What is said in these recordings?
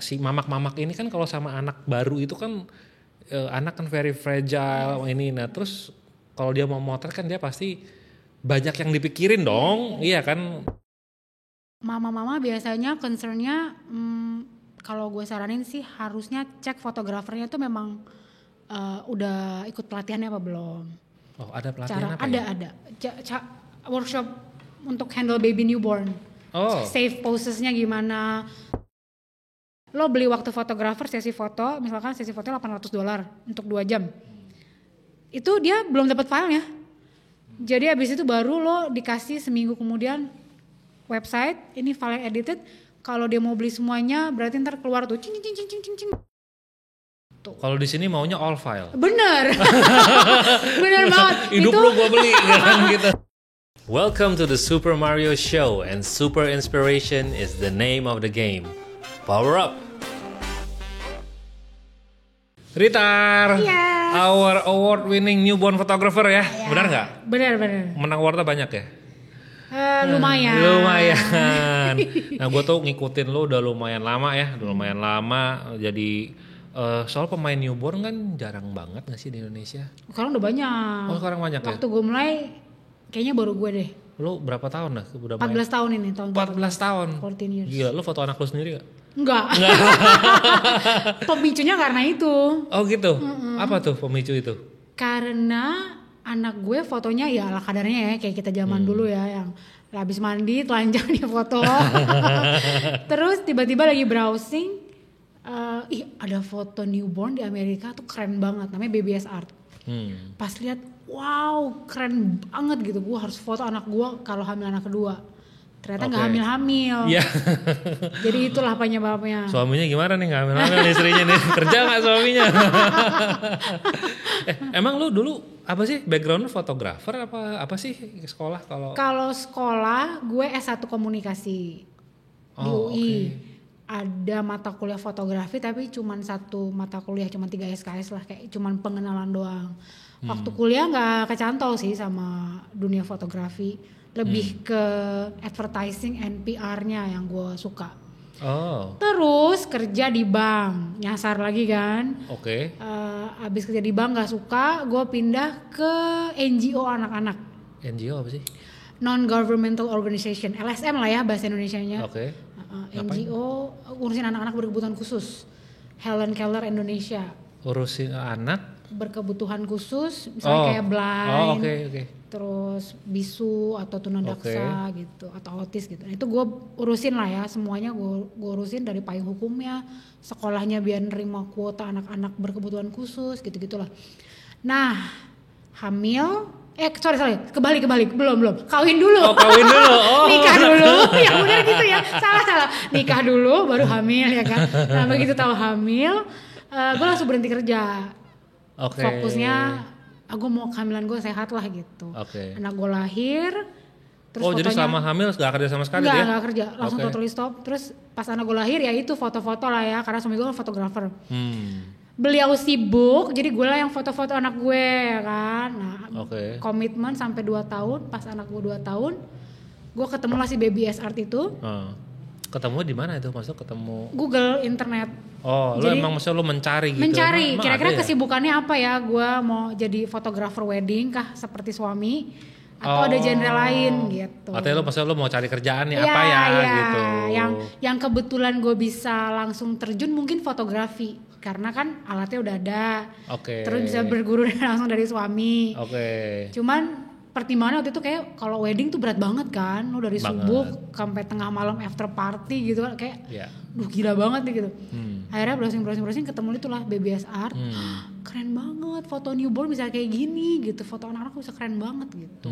si mamak-mamak ini kan kalau sama anak baru itu kan anak kan very fragile ini. Nah terus kalau dia mau motret kan dia pasti banyak yang dipikirin dong, iya kan? Mama-mama biasanya concernnya kalau gue saranin sih harusnya cek fotografernya tuh memang udah ikut pelatihannya apa belum. Oh ada pelatihan apa ada workshop untuk handle baby newborn. Safe posesnya gimana. Lo beli waktu fotografer sesi foto, misalkan sesi foto $800 untuk 2 jam. Itu dia belum dapat filenya. Jadi abis itu baru lo dikasih seminggu kemudian website, ini file yang edited. Kalau dia mau beli semuanya berarti ntar keluar tuh cing. Kalau di sini maunya all file. Bener. Bener banget. Hidup itu... lo gue beli kan gitu. Welcome to the Super Mario Show, and super inspiration is the name of the game. Power up! Ritar, our award-winning newborn photographer ya, benar nggak? Benar. Menang awardnya banyak ya? Lumayan. Nah gue tuh ngikutin lo udah lumayan lama ya, jadi soal pemain newborn kan jarang banget nggak sih di Indonesia? Sekarang udah banyak. Oh sekarang banyak ya? Waktu gue mulai, kayaknya baru gue deh. Lo berapa tahun dah? 14 tahun ini. 14 tahun? 14 years. Gila, lo foto anak lo sendiri gak? Enggak. Pemicunya karena itu. Oh gitu? Apa tuh pemicu itu? Karena anak gue fotonya ya ala kadarnya ya, kayak kita zaman dulu ya, yang habis mandi telanjang di foto. Terus tiba-tiba lagi browsing, ada foto newborn di Amerika tuh keren banget, namanya BBS Art. Pas lihat, wow keren banget gitu, gue harus foto anak gue kalau hamil anak kedua. Ternyata nggak hamil-hamil. Yeah. Jadi itulah penyebabnya. Suaminya gimana nih nggak hamil-hamil istrinya nih? Kerja nggak suaminya? Emang lu dulu apa sih background lu fotografer apa sih sekolah kalau? Kalau sekolah gue S1 komunikasi di UI. Okay. Ada mata kuliah fotografi tapi cuman satu mata kuliah, cuman 3 SKS lah, kayak cuman pengenalan doang. Waktu kuliah nggak kecantol sih sama dunia fotografi, lebih ke advertising and PR-nya yang gue suka. Terus kerja di bank, nyasar lagi kan. Oke. Abis kerja di bank nggak suka, gue pindah ke NGO anak-anak. NGO apa sih? Non-governmental organization, LSM lah ya bahasa Indonesianya. Oke. NGO urusin anak-anak berkebutuhan khusus, Helen Keller Indonesia. Urusin anak berkebutuhan khusus, misalnya kayak blind, terus bisu atau tunadaksa gitu, atau autis gitu. Nah, itu gue urusin lah ya, semuanya gue urusin dari payung hukumnya, sekolahnya biar nerima kuota anak-anak berkebutuhan khusus gitu-gitulah. Nah, hamil. Kebalik, belum. Kawin dulu. Nikah dulu, yang benar gitu ya. Salah. Nikah dulu, baru hamil ya kan. Nah begitu tahu hamil, gue langsung berhenti kerja. Fokusnya, gue mau kehamilan gue sehat lah gitu. Anak gue lahir. Terus jadi selama hamil gak kerja sama sekali ya? Gak kerja, langsung totally stop. Terus pas anak gue lahir ya itu foto-foto lah ya, karena suami gue fotografer. Beliau sibuk, jadi gue lah yang foto-foto anak gue ya kan. Nah, komitmen sampai 2 tahun, pas anak gue 2 tahun, gue ketemu lah si BBS Art itu. Ketemu di mana itu? Maksudnya ketemu? Google, internet. Jadi, lo emang maksudnya lo mencari gitu? Mencari, kira-kira kesibukannya apa ya? Gue mau jadi fotografer wedding kah seperti suami? Atau ada genre lain gitu. Artinya lo maksudnya lo mau cari kerjaan nih apa ya gitu. Yang kebetulan gue bisa langsung terjun mungkin fotografi. Karena kan alatnya udah ada. Terus bisa berguru langsung dari suami. Cuman pertimbangannya waktu itu kayak kalau wedding tuh berat banget kan. Lo dari subuh sampai tengah malam after party gitu kan. Kayak gila banget nih gitu. Akhirnya browsing ketemu itulah BBS Art. Keren banget foto newborn bisa kayak gini gitu. Foto anak-anak bisa keren banget gitu.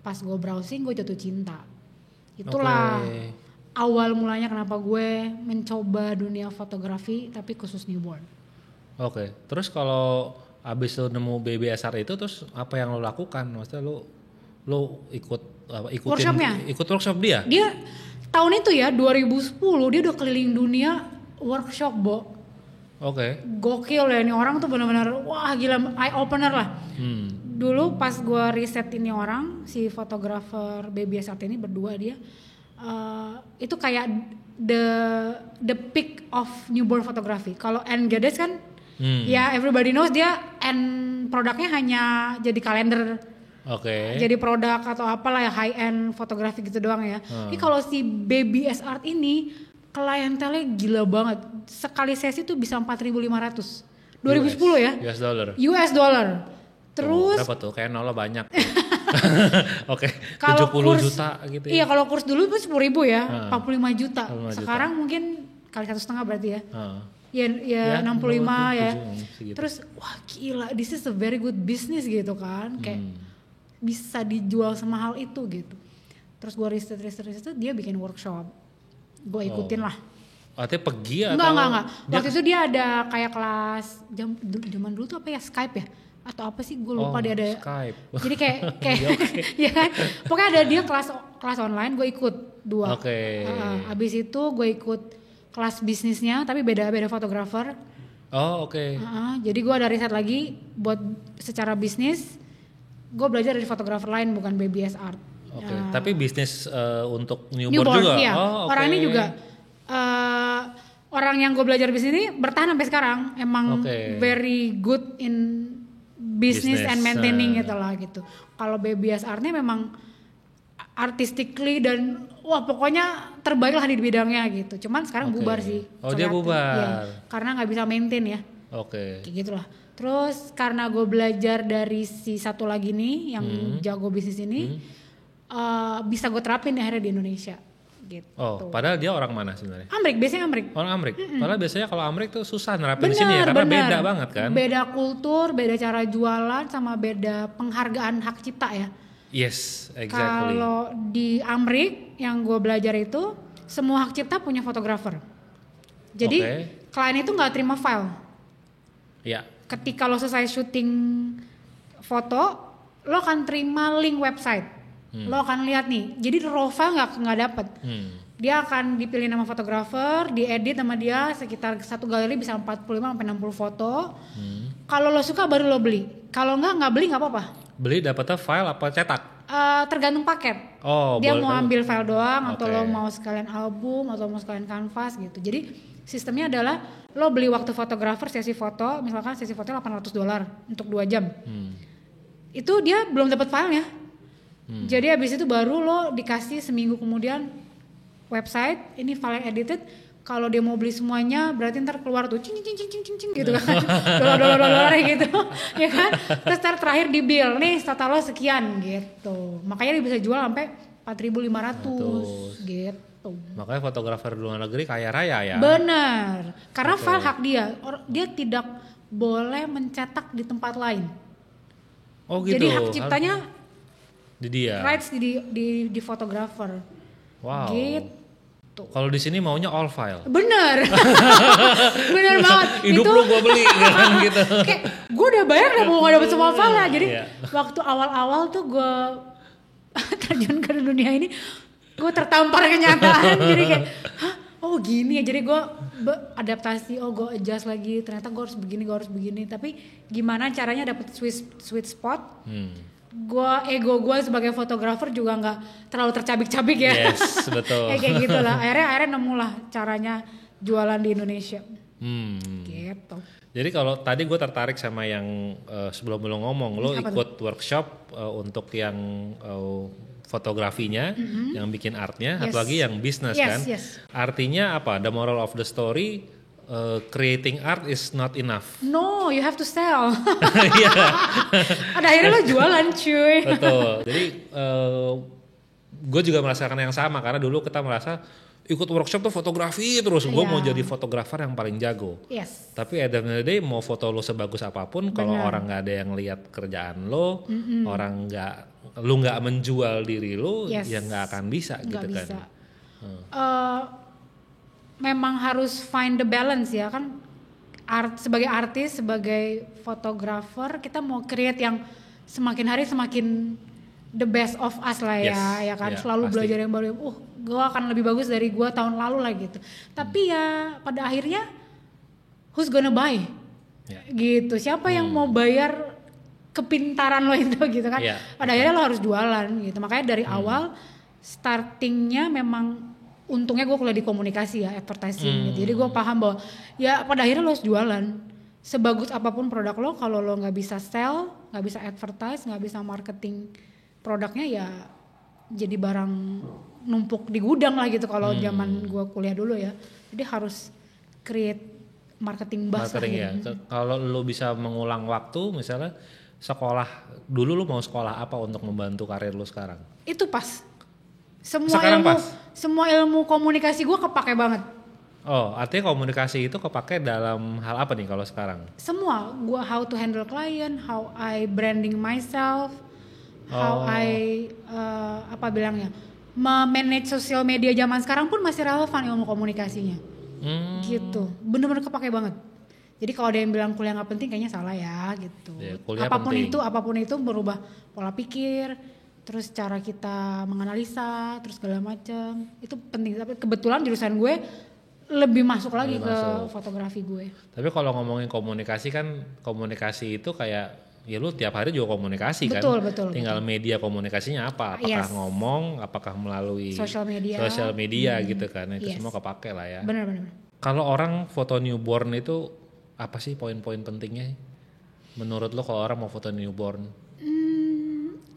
Pas gue browsing gue jatuh cinta. Itulah awal mulanya kenapa gue mencoba dunia fotografi tapi khusus newborn. Terus kalau abis lo nemu BBS Art itu terus apa yang lo lakukan? Maksudnya lo ikutin workshopnya? Ikut workshop dia? Dia tahun itu ya 2010 dia udah keliling dunia workshop, Bo. Gokil ya ini orang tuh benar-benar wah gila, eye opener lah. Dulu pas gue riset ini orang si fotografer BBS Art ini berdua dia itu kayak the peak of newborn photography. Kalau Ann Geddes kan ya everybody knows dia end produknya hanya jadi kalender. Jadi produk atau apalah ya high end fotografi gitu doang ya. Ini kalau si Baby S Art ini klientelnya gila banget. Sekali sesi tuh bisa 4.500. 2010 ya. US dollar. Terus berapa tuh? Kayak nolnya banyak. 70 juta gitu ya. Iya, kalau kurs dulu tuh 10.000 ya, 45 juta. Sekarang mungkin kali 1,5 berarti ya. Ya 65 ya. Terus wah gila, this is a very good business gitu kan. Kayak bisa dijual semahal itu gitu. Terus gue riset dia bikin workshop. Gue ikutin lah. Artinya pergi atau? Enggak. Waktu itu dia ada kayak kelas zaman dulu tuh apa ya, Skype ya? Atau apa sih, gue lupa. Dia ada Skype. Jadi kayak ya kan? Pokoknya ada dia kelas online, gue ikut 2. Abis itu gue ikut kelas bisnisnya tapi beda fotografer. Jadi gue ada riset lagi buat secara bisnis. Gue belajar dari fotografer lain, bukan Baby S Art. Tapi bisnis untuk newborn juga? Iya. Orang ini juga orang yang gue belajar bisnis ini bertahan sampai sekarang. Emang very good in business and maintaining gitu lah gitu. Kalau Baby S Art-nya memang artistically dan wah pokoknya terbaik lah di bidangnya gitu. Cuman sekarang bubar sih. Dia bubar. Ya, karena nggak bisa maintain ya. Kayak gitulah. Terus karena gue belajar dari si satu lagi nih yang jago bisnis ini, bisa gue terapin akhirnya di Indonesia. Gitu. Padahal dia orang mana sebenarnya? Biasanya Amrik. Orang Amrik. Padahal biasanya kalau Amrik tuh susah nerapin di sini ya, karena beda banget kan. Beda kultur, beda cara jualan, sama beda penghargaan hak cipta ya. Yes, exactly. Kalau di Amrik yang gue belajar itu, semua hak cipta punya fotografer. Jadi klien itu nggak terima file. Ya. Ketika lo selesai syuting foto, lo akan terima link website. Lo akan lihat nih. Jadi raw file nggak dapet. Dia akan dipilih nama fotografer, diedit sama dia sekitar satu galeri bisa 45-60 foto. Kalau lo suka baru lo beli. Kalau nggak beli nggak apa-apa. Beli dapetnya file apa cetak? Tergantung paket. Dia mau ambil file doang atau lo mau sekalian album atau mau sekalian kanvas gitu. Jadi sistemnya adalah lo beli waktu fotografer sesi foto, misalkan sesi foto $800 untuk 2 jam. Itu dia belum dapat filenya. Jadi habis itu baru lo dikasih seminggu kemudian website, ini file yang edited. Kalau dia mau beli semuanya berarti ntar keluar tuh cing gitu kan. dolar gitu. Ya kan? Terus terakhir di bill, nih total lo sekian gitu. Makanya dia bisa jual sampai 4.500 gitu. Makanya fotografer di luar negeri kaya raya ya. Benar. Karena file hak dia. Dia tidak boleh mencetak di tempat lain. Gitu. Jadi hak ciptanya di dia. Rights di fotografer. Wow. Gitu. Kalau di sini maunya all file. Bener. Bener banget. Hidup lu gue beli kan gitu. Kayak gue udah bayar udah mau dapet semua file lah. Jadi waktu awal-awal tuh gue terjun ke dunia ini, gue tertampar kenyataan. Jadi kayak, oh gini ya. Jadi gue adaptasi, gue adjust lagi. Ternyata gue harus begini. Tapi gimana caranya dapet sweet spot? Ego gue sebagai fotografer juga nggak terlalu tercabik-cabik ya. Yes, betul. Kayak gitulah. Akhirnya nemu lah caranya jualan di Indonesia. Gitu. Jadi kalau tadi gue tertarik sama yang sebelum lo ngomong, lo ikut workshop untuk yang fotografinya, yang bikin artnya, atau lagi yang bisnis kan. Artinya apa? The moral of the story, creating art is not enough. No, you have to sell. Pada akhirnya lo jualan cuy. Betul. Jadi gue juga merasakan yang sama, karena dulu kita merasa ikut workshop tuh fotografi terus. Gue mau jadi fotografer yang paling jago. Tapi at the end of the day, mau foto lo sebagus apapun, kalau orang nggak ada yang lihat kerjaan lo, orang lu nggak menjual diri lo, ya nggak akan bisa gak gitu bisa. kan. Memang harus find the balance ya kan. Sebagai artis, sebagai fotografer, kita mau create yang semakin hari semakin the best of us lah ya kan. Selalu pasti belajar yang baru. Gue akan lebih bagus dari gue tahun lalu lah gitu. Tapi ya pada akhirnya who's gonna buy? Gitu. Siapa yang mau bayar kepintaran lo itu gitu kan? Pada akhirnya lo harus jualan gitu. Makanya dari awal startingnya memang untungnya gue kuliah di komunikasi ya, advertising gitu. Jadi gue paham bahwa ya pada akhirnya lo harus jualan. Sebagus apapun produk lo, kalau lo nggak bisa sell, nggak bisa advertise, nggak bisa marketing produknya, ya jadi barang numpuk di gudang lah gitu kalau zaman gue kuliah dulu ya. Jadi harus create marketing buzz. Marketing ya. Kalau lo bisa mengulang waktu, misalnya sekolah dulu, lo mau sekolah apa untuk membantu karir lo sekarang? Itu pas. Semua ilmu komunikasi gue kepake banget. Oh, artinya komunikasi itu kepake dalam hal apa nih kalau sekarang? Semua, gue how to handle client, how I branding myself, how I manage sosial media zaman sekarang pun masih relevan ilmu komunikasinya. Gitu, bener-bener kepake banget. Jadi kalau ada yang bilang kuliah nggak penting, kayaknya salah ya gitu. Ya, apapun itu berubah pola pikir. Terus cara kita menganalisa, terus segala macam itu penting. Tapi kebetulan jurusan gue lebih masuk lagi ke fotografi gue. Tapi kalau ngomongin komunikasi kan, komunikasi itu kayak ya lu tiap hari juga komunikasi kan. Betul. Tinggal media komunikasinya apa? Apakah ngomong, apakah melalui sosial media gitu kan. Itu semua kepake lah ya. Benar. Kalau orang foto newborn itu apa sih poin-poin pentingnya? Menurut lo kalau orang mau foto newborn?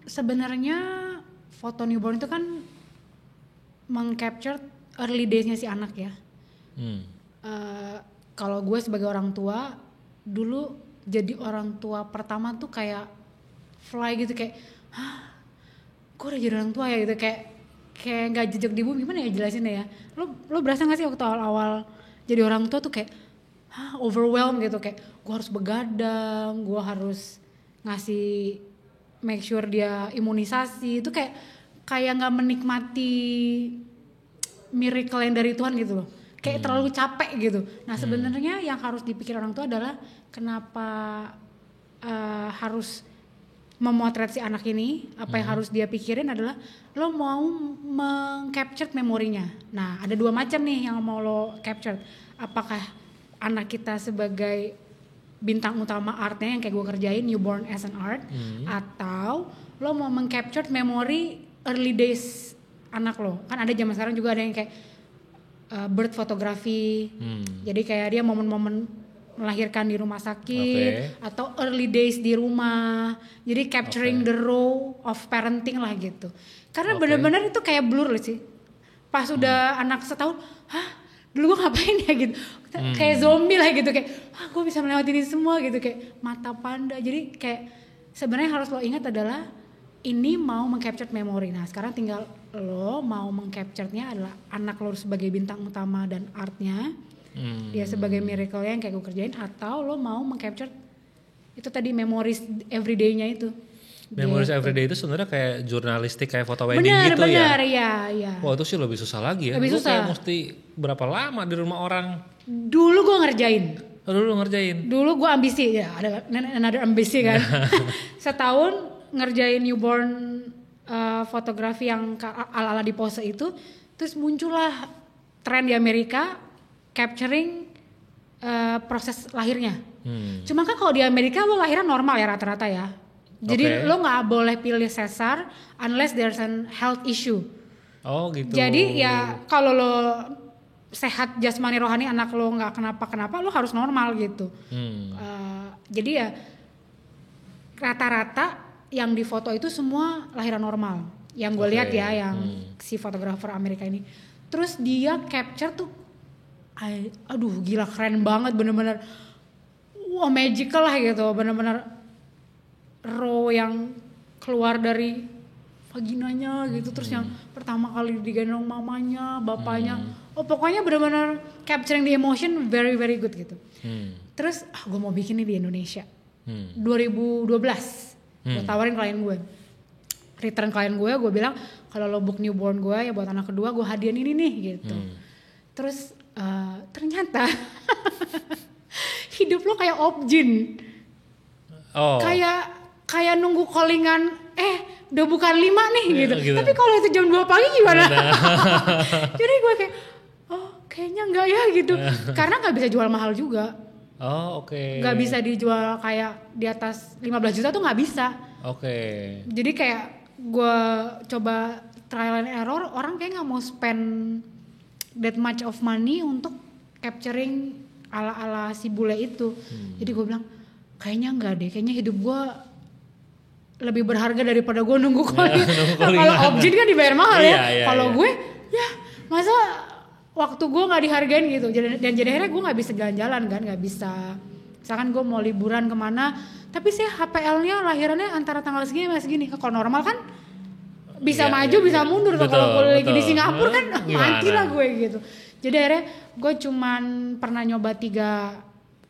Sebenarnya foto newborn itu kan meng-capture early days-nya si anak ya. Kalau gue sebagai orang tua dulu jadi orang tua pertama tuh kayak fly gitu, kayak gue udah jadi orang tua ya gitu, kayak nggak jejak di bumi. Gimana ya jelasinnya ya? Lo berasa nggak sih waktu awal jadi orang tua tuh kayak overwhelmed gitu, kayak gue harus begadang, gue harus ngasih make sure dia imunisasi, itu kayak nggak menikmati miracle yang dari Tuhan gitu loh, kayak terlalu capek gitu. Nah sebenarnya yang harus dipikir orang tua adalah kenapa harus memotret si anak ini. Apa yang harus dia pikirin adalah lo mau meng-capture memorinya. Nah ada dua macam nih yang mau lo capture. Apakah anak kita sebagai bintang utama artnya yang kayak gue kerjain, newborn as an art, atau lo mau meng-capture memory early days anak lo. Kan ada zaman sekarang juga ada yang kayak birth photography, jadi kayak dia momen-momen melahirkan di rumah sakit, atau early days di rumah, jadi capturing the raw of parenting lah gitu. Karena benar-benar itu kayak blur sih. Pas udah anak setahun, dulu gue ngapain ya gitu, kayak zombie lah gitu, kayak gue bisa melewati ini semua gitu, kayak mata panda. Jadi kayak sebenarnya harus lo ingat adalah ini mau meng-capture memory. Nah sekarang tinggal lo mau meng-capture-nya adalah anak lo sebagai bintang utama dan artnya, dia sebagai miracle yang kayak gue kerjain, atau lo mau meng-capture itu tadi memories everyday-nya itu. Memories everyday itu sebenarnya kayak jurnalistik, kayak foto wedding gitu ya? Benar, ya. Wah itu sih lebih susah lagi ya. Lebih susah. Kayak mesti berapa lama di rumah orang? Dulu gue ngerjain. Dulu gue ambisi ya, ada another ambisi kan. Setahun ngerjain newborn fotografi yang ala-ala di pose itu, terus muncullah tren di Amerika capturing proses lahirnya. Cuma kan kalau di Amerika lo lahiran normal ya rata-rata ya. Jadi lo nggak boleh pilih sesar unless there's an health issue. Oh gitu. Jadi ya kalau lo sehat jasmani rohani, anak lo nggak kenapa-kenapa, lo harus normal gitu. Jadi ya rata-rata yang difoto itu semua lahiran normal. Yang gue lihat ya, yang si fotografer Amerika ini. Terus dia capture tuh, aduh gila keren banget, bener-bener wah magical lah gitu, bener-bener raw yang keluar dari vaginanya gitu, terus yang pertama kali digendong mamanya, bapaknya, pokoknya benar-benar capturing the emotion very very good gitu. Terus gue mau bikin ini di Indonesia. 2012 gue tawarin klien gue, return klien gue bilang kalau lo book newborn gue ya buat anak kedua gue hadiahin ini nih gitu. Terus ternyata hidup lo kayak objin, kayak nunggu callingan, udah bukan 5 nih gitu. Tapi kalau itu jam 2 pagi gimana? Jadi gue kayak, kayaknya enggak ya gitu. Karena gak bisa jual mahal juga. Gak bisa dijual kayak di atas 15 juta tuh gak bisa. Jadi kayak gue coba trial and error, orang kayak gak mau spend that much of money untuk capturing ala-ala si bule itu. Jadi gue bilang kayaknya enggak deh, kayaknya hidup gue lebih berharga daripada gue nunggu koli. Kalau objek kan dibayar mahal ya. Kalau gue ya masa waktu gue nggak dihargain gitu. Dan jadi akhirnya gue nggak bisa jalan-jalan kan, nggak bisa. Misalkan gue mau liburan kemana, tapi saya HPL-nya lahirannya antara tanggal segini sama segini. Kalau normal kan bisa maju bisa mundur. Kalau lagi di Singapura kan mati lah gue gitu. Jadi akhirnya gue cuman pernah nyoba 3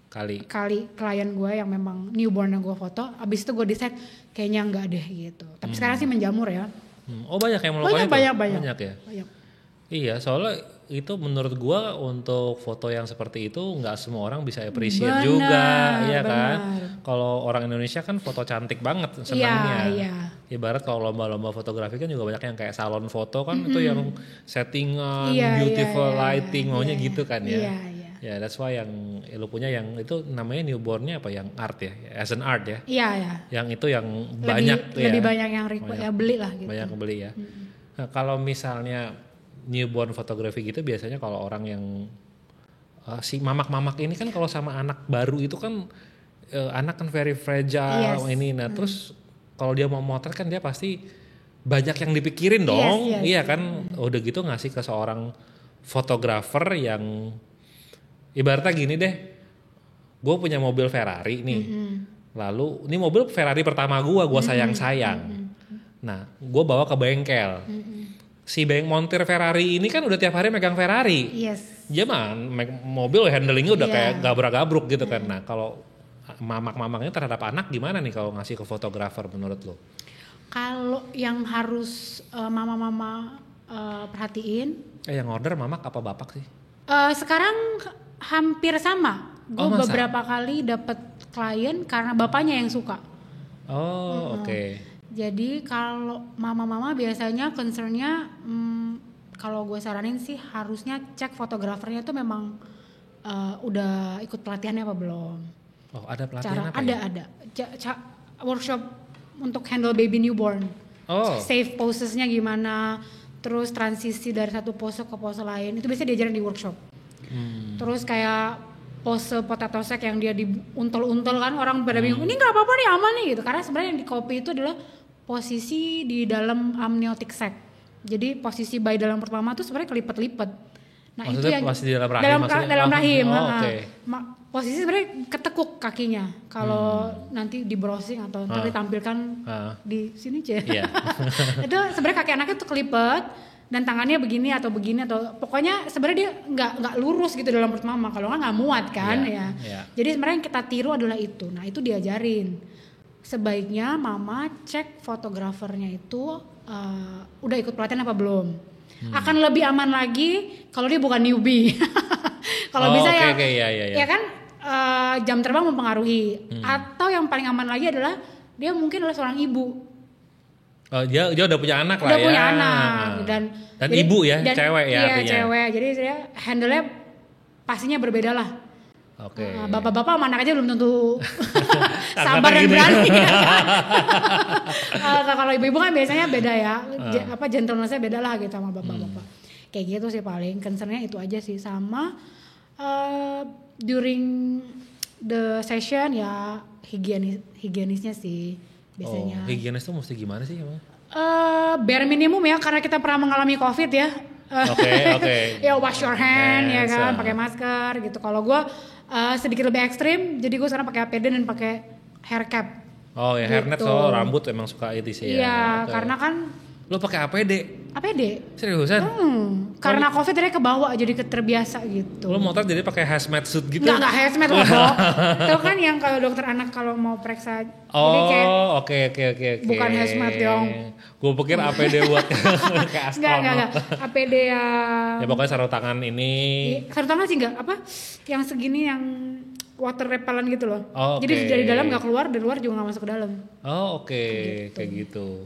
kali klien gue yang memang newborn yang gue foto. Abis itu gue decide kayaknya enggak deh gitu. Tapi sekarang sih menjamur ya. Oh banyak yang melakukan itu? Banyak ya? Banyak. Iya soalnya itu menurut gue untuk foto yang seperti itu nggak semua orang bisa appreciate juga, ya kan? Kalau orang Indonesia kan foto cantik banget senangnya. Iya. Ibarat kalau lomba-lomba fotografi kan juga banyak yang kayak salon foto kan itu yang settingan, beautiful lighting, maunya gitu kan ya. Ya that's why yang lu punya yang itu namanya newbornnya apa yang art ya, as an art ya. Iya. Yang itu yang banyak lebih banyak yang beli lah gitu. Banyak beli ya. Nah, kalau misalnya newborn fotografi gitu biasanya kalau orang yang si mamak-mamak ini kan kalau sama anak baru itu kan anak kan very fragile ini. Nah terus kalau dia mau motret kan dia pasti banyak yang dipikirin dong. Iya kan udah gitu ngasih ke seorang fotografer yang ibaratnya gini deh, gue punya mobil Ferrari nih, lalu ini mobil Ferrari pertama gue sayang-sayang, nah gue bawa ke bengkel, si montir Ferrari ini kan udah tiap hari megang Ferrari, dia mah mobil handlingnya udah kayak gabrak-gabruk gitu kan. Nah kalau mamak-mamaknya terhadap anak gimana nih kalau ngasih ke fotografer menurut lo? Kalau yang harus mama-mama perhatiin, yang order mamak apa bapak sih? Sekarang hampir sama. Gue beberapa kali dapet klien karena bapaknya yang suka. Oke. Jadi kalau mama-mama biasanya concernnya, kalau gue saranin sih harusnya cek fotografernya tuh memang udah ikut pelatihannya apa belum. Oh ada pelatihan apa ada. Workshop untuk handle baby newborn. Safe posesnya gimana, terus transisi dari satu pose ke pose lain itu biasanya diajarin di workshop. Terus kayak pose potato sack yang dia diuntel-untel kan orang pada bingung ini nggak apa-apa nih aman nih gitu, karena sebenarnya yang di copy itu adalah posisi di dalam amniotic sac. Jadi posisi bayi dalam pertama tuh sebenarnya kelipet-lipet. Nah maksudnya itu yang posisi dalam rahim dalam rahim. Posisi sebenarnya ketekuk kakinya. Kalau nanti di browsing atau nanti ditampilkan di sini aja. Itu sebenarnya kaki anaknya tuh kelipet dan tangannya begini atau pokoknya sebenarnya dia nggak lurus gitu dalam perut mama. Kalau nggak muat kan ya. Jadi sebenarnya yang kita tiru adalah itu. Nah itu diajarin. Sebaiknya mama cek fotografernya itu udah ikut pelatihan apa belum. Akan lebih aman lagi kalau dia bukan newbie. Kalau bisa ya kan jam terbang mempengaruhi. Atau yang paling aman lagi adalah dia mungkin adalah seorang ibu. Dia udah punya anak lah ya. Udah punya anak dan jadi, ibu ya, cewek ya artinya. Iya cewek. Jadi dia handle-nya pastinya berbeda lah. Oke. Bapak-bapak sama anak aja belum tentu sabar dan berani. Kalau ibu-ibu kan biasanya beda ya. Gentleness-nya beda lah gitu sama bapak-bapak. Kayak gitu sih paling concern-nya itu aja sih. Sama during the session ya higienisnya sih biasanya. Higienis tuh mesti gimana sih emang? Bare minimum ya, karena kita pernah mengalami COVID ya. Oke. Ya wash your hand ya kan, pakai masker gitu. Kalau gue sedikit lebih ekstrim, jadi gue sekarang pakai APD dan pakai hair cap. Oh ya gitu. Hairnet soal rambut emang suka itu sih ya. Iya, karena kan lo pakai APD? Seriusan? Karena COVID dia kebawa jadi terbiasa gitu. Lo motor jadi pakai hazmat suit gitu? Enggak hazmat loh. Itu kan yang kalau dokter anak kalau mau periksa. Oke. Bukan hazmat dong. Gue pikir APD buat kayak astronot. Enggak. APD ya pokoknya sarung tangan ini. Sarung tangan sih enggak, yang segini yang water repellent gitu loh. Jadi dari dalam enggak keluar, dari luar juga enggak masuk ke dalam. Gitu. Kayak gitu.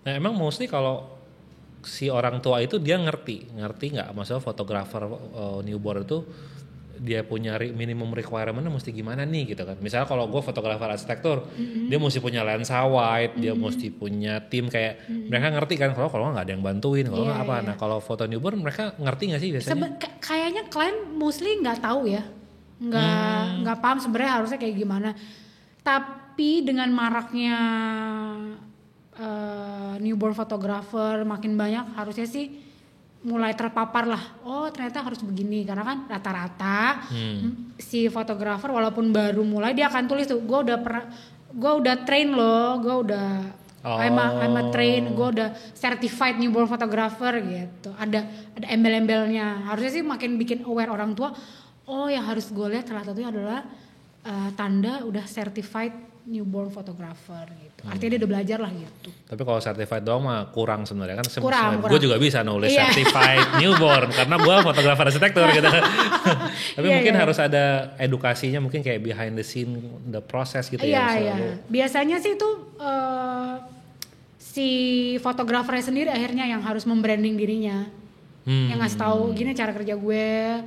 Nah emang mostly kalau si orang tua itu dia ngerti nggak, maksudnya fotografer newborn itu dia punya minimum requirement mesti gimana nih gitu kan. Misalnya kalau gue fotografer arsitektur, dia mesti punya lensa wide, dia mesti punya tim kayak mereka ngerti kan kalau nggak ada yang bantuin, kalau nggak apa. Nah kalau foto newborn mereka ngerti nggak sih biasanya? Kayaknya klien mostly nggak tahu ya, nggak paham sebenarnya harusnya kayak gimana. Tapi dengan maraknya newborn photographer makin banyak, harusnya sih mulai terpapar lah, oh ternyata harus begini, karena kan rata-rata si fotografer walaupun baru mulai dia akan tulis tuh, gue udah train loh, gue udah I'm a train, gue udah certified newborn photographer gitu, ada embel-embelnya. Harusnya sih makin bikin aware orang tua, oh yang harus gue lihat salah satunya adalah tanda udah certified newborn photographer gitu. Artinya dia udah belajar lah gitu. Tapi kalau certified doang mah kurang sebenarnya kan. Kurang. Gue juga bisa nulis certified newborn karena gue fotografer arsitektur gitu. Tapi mungkin harus ada edukasinya, mungkin kayak behind the scene, the process gitu ya. Iya. Biasanya sih itu si fotografernya sendiri akhirnya yang harus membranding dirinya. Yang ngasih tahu gini cara kerja gue,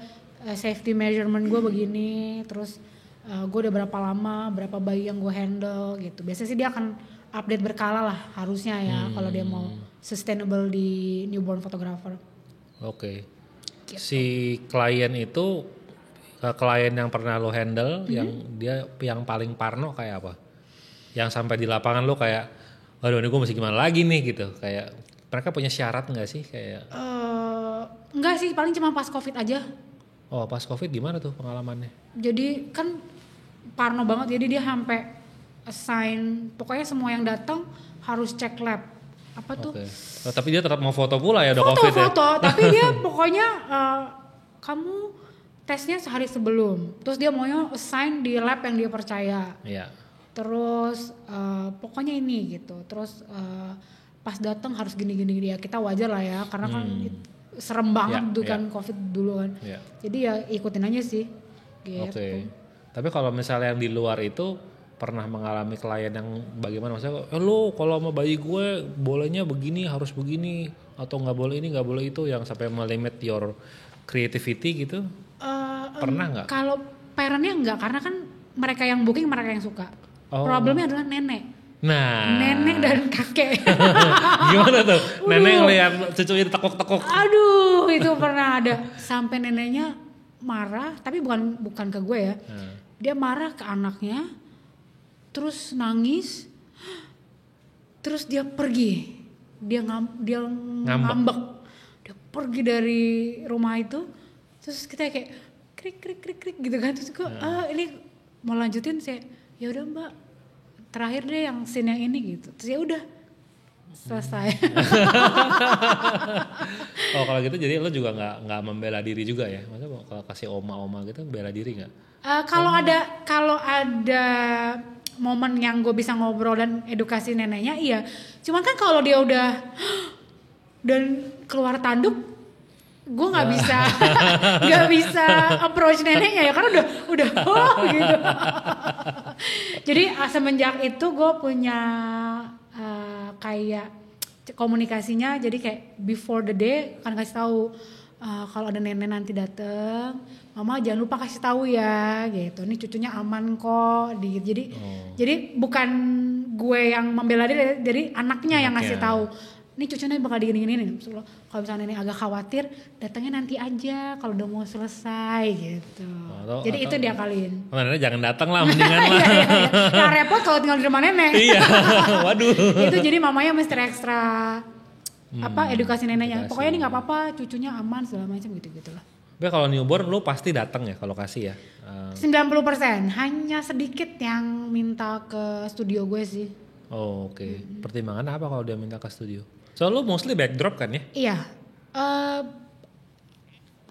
safety measurement gue begini, terus gue udah berapa lama, berapa bayi yang gue handle gitu. Biasanya sih dia akan update berkala lah harusnya ya kalau dia mau sustainable di newborn photographer. Oke. Gitu. Si klien itu klien yang pernah lo handle yang paling parno kayak apa? Yang sampai di lapangan lo kayak, aduh ini gue mesti gimana lagi nih gitu. Kayak mereka punya syarat nggak sih kayak? Enggak sih, paling cuma pas COVID aja. Oh pas COVID gimana tuh pengalamannya? Jadi kan parno banget, jadi dia sampai assign pokoknya semua yang datang harus cek lab apa tuh. Oh, tapi dia tetap mau foto pula ya udah COVID ya? Foto, tapi dia pokoknya kamu tesnya sehari sebelum, terus dia maunya assign di lab yang dia percaya. Iya. Terus pokoknya ini gitu, terus pas datang harus gini ya, kita wajar lah ya karena kan serem banget kan COVID dulu kan. Jadi ya ikutin aja sih gitu. Oke. Tapi kalau misalnya yang di luar itu pernah mengalami klien yang bagaimana, maksudnya lo kalau sama bayi gue bolehnya begini, harus begini, atau nggak boleh ini nggak boleh itu, yang sampai melimit your creativity gitu? Pernah nggak? Kalau parentnya nggak, karena kan mereka yang booking, mereka yang suka. Problemnya adalah nenek. Nah, nenek dan kakek. Gimana tuh? Nenek ngeliat cucunya tekuk-tekuk. Aduh, itu pernah ada. Sampai neneknya marah, tapi bukan ke gue ya. Dia marah ke anaknya, terus nangis, terus dia pergi. Dia ngambek. Dia pergi dari rumah itu. Terus kita kayak krik gitu kan. Terus gue, ini mau lanjutin, saya ya udah Mbak, terakhir deh yang scene yang ini gitu. Terus ya udah selesai. Oh kalau gitu jadi lo juga nggak membela diri juga ya? Maksudnya kalau kasih oma gitu bela diri nggak? Kalau ada momen yang gue bisa ngobrol dan edukasi neneknya, iya. Cuman kan kalau dia udah dan keluar tanduk, gue nggak bisa approach neneknya ya, karena udah gitu. Jadi semenjak itu gue punya kayak komunikasinya, jadi kayak before the day kan kasih tahu kalau ada nenek nanti dateng, mama jangan lupa kasih tahu ya gitu, ini cucunya aman kok jadi bukan gue yang membela dia, jadi anaknya yang ngasih tahu, ini cucunya bakal digini-gini. Kalau misalnya nenek agak khawatir, datangnya nanti aja kalau udah mau selesai gitu. Jadi itu diakalin. Nenek jangan datang lah, mendingan lah. Iya. Nah repot kalau tinggal di rumah nenek. Iya, waduh. Itu jadi mamanya mesti ekstra edukasi neneknya. Pokoknya ini nggak apa-apa, cucunya aman segala macam gitu-gitulah. Tapi kalau newborn lu pasti datang ya ke lokasi ya? 90%, hanya sedikit yang minta ke studio gue sih. Oh oke. Pertimbangan apa kalau dia minta ke studio? So lu mostly backdrop kan ya? Iya.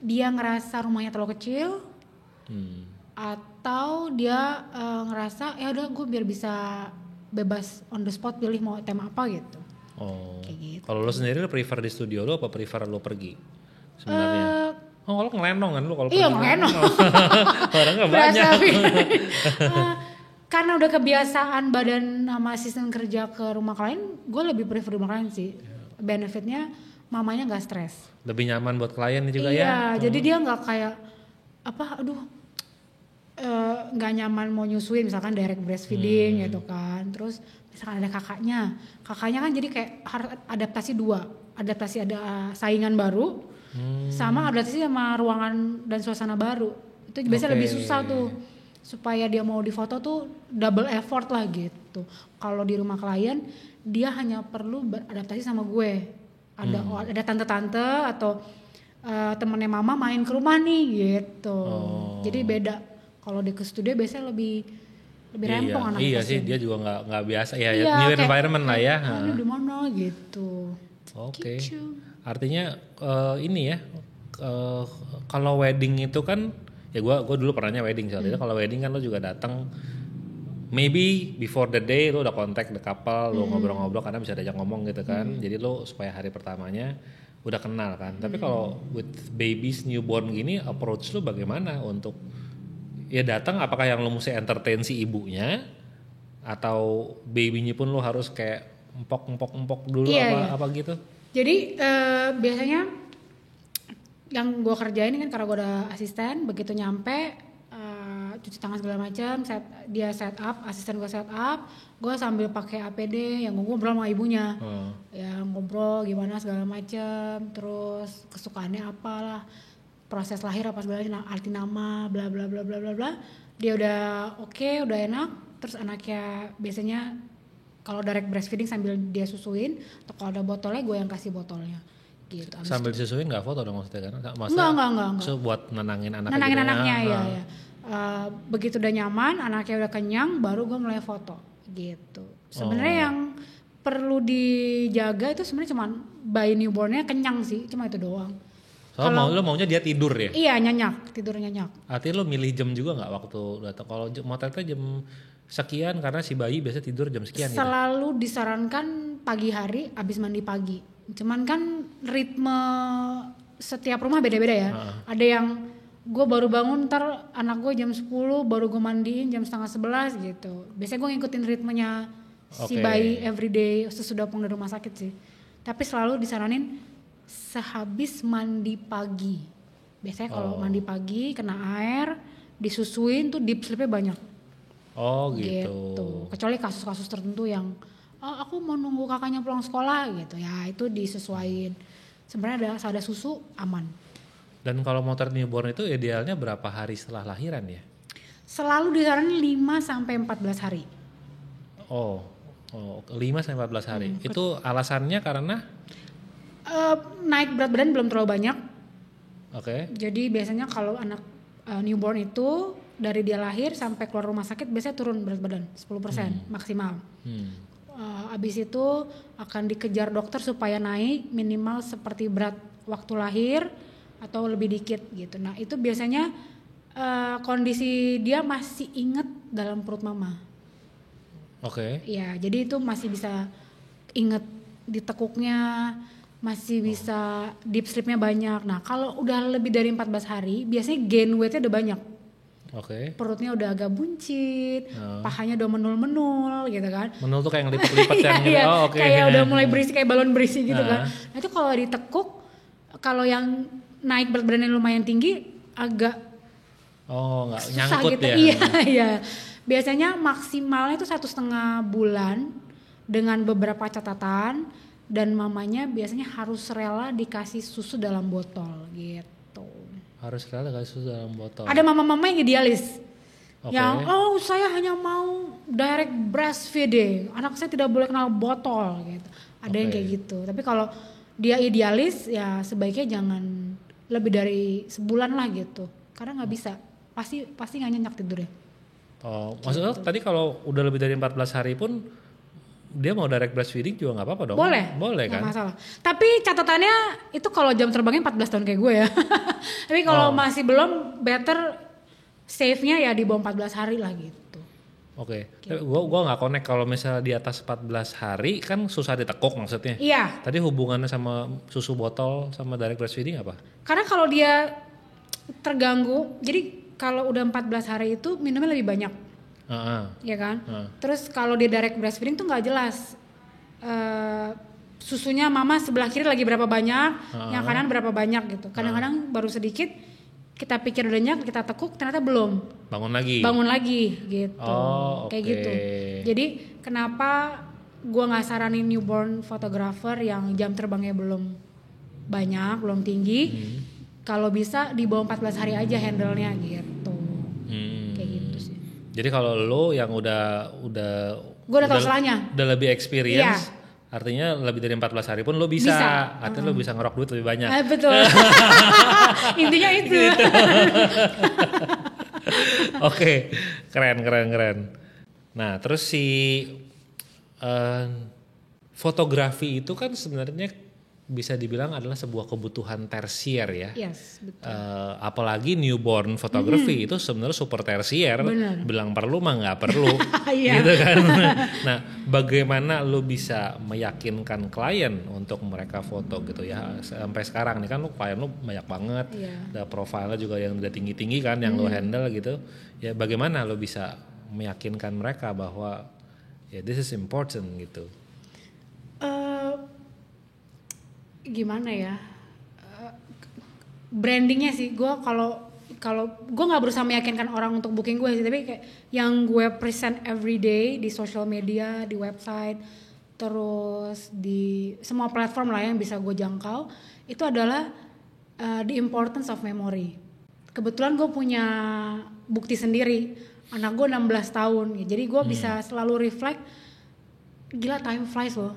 Dia ngerasa rumahnya terlalu kecil, atau dia ngerasa ya udah gue biar bisa bebas on the spot pilih mau tema apa gitu. Oh. Gitu. Kalau lu sendiri lu prefer di studio lu apa prefer lu pergi sebenarnya? Oh lu ngelenong kan lu kalau pergi? Iya ngelenong. Orangnya banyak. Karena udah kebiasaan badan sama asisten kerja ke rumah klien, gue lebih prefer rumah klien sih. Benefitnya mamanya nggak stres. Lebih nyaman buat klien juga ya? Iya, jadi dia nggak kayak nggak nyaman mau nyusuin, misalkan direct breastfeeding gitu kan. Terus misalkan ada kakaknya kan jadi kayak harus adaptasi ada saingan baru, sama adaptasi sama ruangan dan suasana baru. Itu biasanya lebih susah tuh, supaya dia mau difoto tuh double effort lah gitu. Kalau di rumah klien dia hanya perlu beradaptasi sama gue, ada tante-tante atau temennya mama main ke rumah nih gitu. Jadi beda. Kalau di ke studio biasanya lebih rempong anak. Iya sih, dia juga nggak biasa ya, new environment lah ya. Ini di mana gitu. Oke. Artinya ini ya, kalau wedding itu kan ya gue dulu pernahnya wedding soalnya. Kalau wedding kan lo juga datang, maybe before the day lo udah contact the couple, lo ngobrol-ngobrol karena bisa diajak ngomong gitu kan. Jadi lo supaya hari pertamanya udah kenal kan. Tapi kalau with babies newborn gini, approach lo bagaimana untuk ya datang, apakah yang lo mesti entertain si ibunya atau babynya pun lo harus kayak empok dulu apa gitu? Jadi biasanya yang gue kerjain kan karena gue udah asisten, begitu nyampe cuci tangan segala macam, dia set up, asisten gue set up, gue sambil pakai APD yang ngobrol sama ibunya, yang ngobrol gimana segala macam, terus kesukaannya apalah, proses lahir apa segala, arti nama, bla bla bla bla bla bla. Dia udah oke, udah enak. Terus anaknya biasanya kalau direct breastfeeding sambil dia susuin, atau kalau ada botolnya gue yang kasih botolnya. Gitu. Sambil disusuin nggak foto dong maksudnya kan? Enggak. So buat nenangin anaknya. Nenangin anaknya ya. Begitu udah nyaman, anaknya udah kenyang, baru gue mulai foto. Gitu. Sebenarnya yang perlu dijaga itu sebenarnya cuma bayi newbornnya kenyang sih, cuma itu doang. Lo maunya dia tidur ya? Iya, tidur nyenyak. Artinya lo milih jam juga nggak waktu datang? Kalau motretnya jam sekian karena si bayi biasa tidur jam sekian. Selalu disarankan pagi hari abis mandi pagi. Cuman kan ritme setiap rumah beda-beda ya. Ada yang gue baru bangun ntar anak gue jam 10 baru gue mandiin jam 10:30 gitu. Biasanya gue ngikutin ritmenya si bayi everyday sesudah pulang dari rumah sakit sih. Tapi selalu disaranin sehabis mandi pagi. Biasanya kalau mandi pagi kena air, disusuin tuh deep sleep-nya banyak. Gitu. Kecuali kasus-kasus tertentu yang aku mau nunggu kakaknya pulang sekolah gitu. Ya itu disesuaiin. Sebenarnya ada susu aman. Dan kalau motret newborn itu idealnya berapa hari setelah lahiran ya? Selalu disaranin 5-14 hari. 5-14 hari. Itu alasannya karena naik berat badan belum terlalu banyak. Jadi biasanya kalau anak newborn itu dari dia lahir sampai keluar rumah sakit biasanya turun berat badan 10% maksimal. Abis itu akan dikejar dokter supaya naik minimal seperti berat waktu lahir atau lebih dikit gitu. Nah itu biasanya kondisi dia masih inget dalam perut mama. Ya jadi itu masih bisa inget ditekuknya, masih bisa deep sleep-nya banyak. Nah kalau udah lebih dari 14 hari biasanya gain weight-nya udah banyak. Perutnya udah agak buncit, pahanya udah menul-menul gitu kan. Menul tuh kayak ngelipet-lipet yang gitu. Kayak udah mulai berisi, kayak balon berisi gitu kan. Nah itu kalau ditekuk, kalau yang naik berat badannya lumayan tinggi agak nggak gitu. nyangkut ya. Iya. Biasanya maksimalnya itu 1,5 bulan dengan beberapa catatan, dan mamanya biasanya harus rela dikasih susu dalam botol gitu. Harus rela dikasih susu dalam botol. Ada mama-mama yang idealis. Yang saya hanya mau direct breastfeeding, anak saya tidak boleh kenal botol gitu. Ada yang kayak gitu. Tapi kalau dia idealis ya sebaiknya jangan lebih dari sebulan lah gitu. Karena nggak bisa. Pasti nggak nyenyak tidurnya. Maksudnya tadi kalau udah lebih dari 14 hari pun dia mau direct breastfeeding juga nggak apa-apa dong? Boleh kan? Nggak masalah. Tapi catatannya itu kalau jam terbangnya 14 tahun kayak gue ya. Tapi kalau masih belum, better save-nya ya di bawah 14 hari lah gitu. Gitu. Gue nggak connect kalau misalnya di atas 14 hari kan susah ditekuk maksudnya. Iya. Tadi hubungannya sama susu botol sama direct breastfeeding apa? Karena kalau dia terganggu, jadi kalau udah 14 hari itu minumnya lebih banyak. Ya kan? Terus kalau dia direct breastfeeding tuh nggak jelas susunya mama sebelah kiri lagi berapa banyak, yang kanan berapa banyak gitu. Kadang-kadang baru sedikit, kita pikir udah nyak, kita tekuk, ternyata belum. Bangun lagi gitu. Kayak gitu. Jadi kenapa gue nggak saranin newborn photographer yang jam terbangnya belum banyak, belum tinggi. Kalau bisa di bawah 14 hari aja handle-nya gitu. Kayak gitu sih. Jadi kalau lo yang udah gue udah tahu salahnya. Udah lebih experience. Artinya lebih dari 14 hari pun lo bisa. Artinya lo bisa ngerok duit lebih banyak. Betul. Intinya itu. Gitu. Oke, keren. Nah, terus si fotografi itu kan sebenarnya bisa dibilang adalah sebuah kebutuhan tersier ya. Yes, betul. Apalagi newborn photography itu sebenarnya super tersier. Bener. Bilang perlu mah nggak perlu, gitu kan. Nah, bagaimana lo bisa meyakinkan klien untuk mereka foto gitu ya? Sampai sekarang nih kan lo klien lo banyak banget, ada profilnya juga yang udah tinggi kan, yang lo handle gitu. Ya, bagaimana lo bisa meyakinkan mereka bahwa ya this is important gitu? Gimana ya, brandingnya sih gue kalau gue nggak berusaha meyakinkan orang untuk booking gue sih, tapi kayak yang gue present every day di social media, di website, terus di semua platform lah yang bisa gue jangkau, itu adalah the importance of memory. Kebetulan gue punya bukti sendiri, anak gue 16 tahun, jadi gue bisa selalu reflect, gila time flies loh.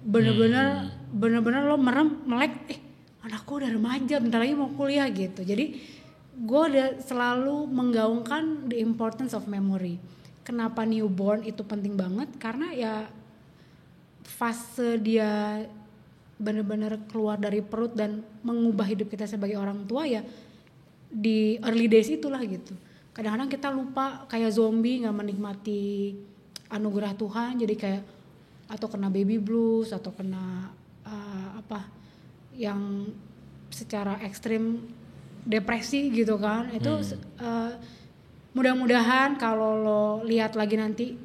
Bener-bener lo melek, anakku udah remaja, bentar lagi mau kuliah gitu. Jadi gue udah selalu menggaungkan the importance of memory. Kenapa newborn itu penting banget? Karena ya fase dia bener-bener keluar dari perut dan mengubah hidup kita sebagai orang tua ya di early days itulah gitu. Kadang-kadang kita lupa kayak zombie, nggak menikmati anugerah Tuhan, jadi kayak atau kena baby blues atau kena yang secara ekstrim depresi gitu kan. Itu mudah-mudahan kalau lo lihat lagi nanti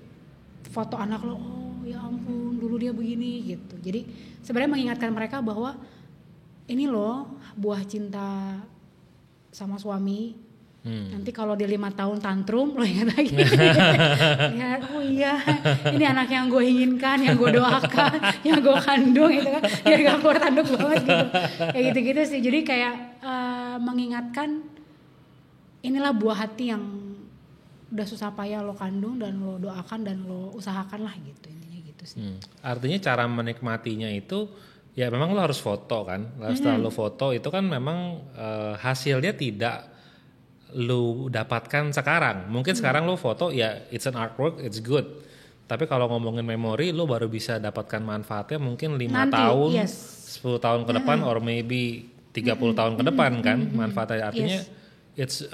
foto anak lo, oh ya ampun dulu dia begini gitu. Jadi sebenarnya mengingatkan mereka bahwa ini loh buah cinta sama suami. Nanti kalau dia 5 tahun tantrum lo ingat lagi. Ya, oh iya ini anak yang gue inginkan, yang gue doakan, yang gue kandung gitu kan, biar gak keluar tanduk banget gitu. Kayak gitu-gitu sih. Jadi kayak mengingatkan inilah buah hati yang udah susah payah lo kandung dan lo doakan dan lo usahakan lah gitu, intinya gitu sih. Artinya cara menikmatinya itu ya memang lo harus foto kan. Setelah lo foto itu kan memang hasilnya tidak lu dapatkan sekarang. Mungkin sekarang lu foto ya it's an artwork, it's good. Tapi kalau ngomongin memori lu baru bisa dapatkan manfaatnya mungkin 5 tahun, 10 tahun ke depan or maybe 30 tahun ke depan kan manfaatnya. Artinya it's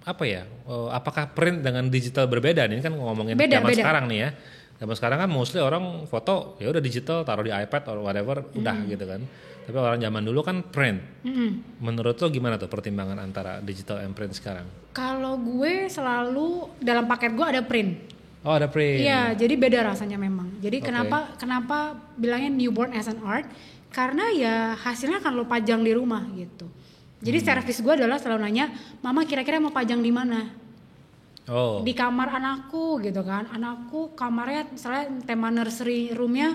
apakah print dengan digital berbeda? Ini kan ngomongin zaman sekarang nih ya. Zaman sekarang kan mostly orang foto ya udah digital, taruh di iPad or whatever, udah gitu kan. Tapi orang zaman dulu kan print. Menurut lo gimana tuh pertimbangan antara digital and print sekarang? Kalau gue selalu dalam paket gue ada print. Oh ada print. Iya, jadi beda rasanya memang. Jadi kenapa bilangnya newborn as an art? Karena ya hasilnya kan lo pajang di rumah gitu. Jadi servis gue adalah selalu nanya, mama kira-kira mau pajang di mana? Di kamar anakku gitu kan. Anakku kamarnya misalnya tema nursery roomnya